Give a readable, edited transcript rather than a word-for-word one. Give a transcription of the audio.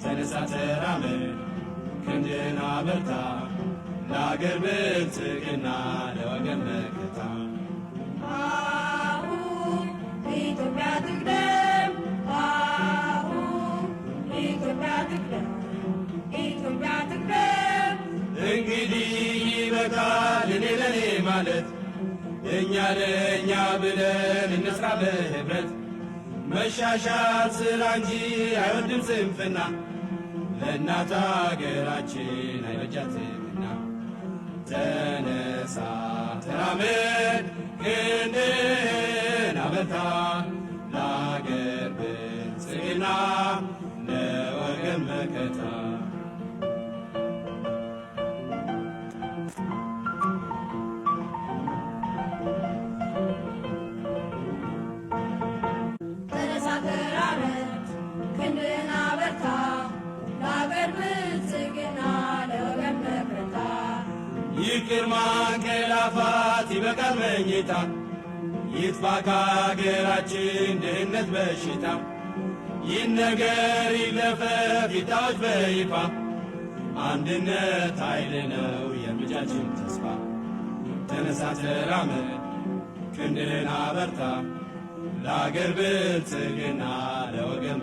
ተነሳ ተራመድ ክንድህን አበርታ ለአገር ብልጽግና ለወገን መከታ። አሁን ኢትዮጵያ ትቅደም፣ አሁን ኢትዮጵያ ትቅደም፣ ኢትዮጵያ ትቅደም። እንግዲህ ይበቃል እኔ ለኔ ማለት እኛ ለእኛ ብለን እንስራ በህብረት። መሻሻል ስራ እንጂ አይወድም ስንፍና ለእናት አገራችን አይበጃትምና። ተነሳ ተራመድ ክንድህን አበርታ ለአገር ብልጽግና ለወገን መከታ። ተነሳ ተራመድ ክንድህን አበርታ ለአገር ብልጽግና ለወገን መከታ። ይቅር ማንቀላፋት ይበቃል መኝታ ይጥፋ ከአገራችን ድህነት በሽታ። ይነገር ይለፈፍ ይታወጅ በይፋ አንድነት ኃይል ነው የእርምጃችን ተስፋ። ተነሳ ተራመድ ክንድህን አበርታ ለአገር ብልጽግና ለወገን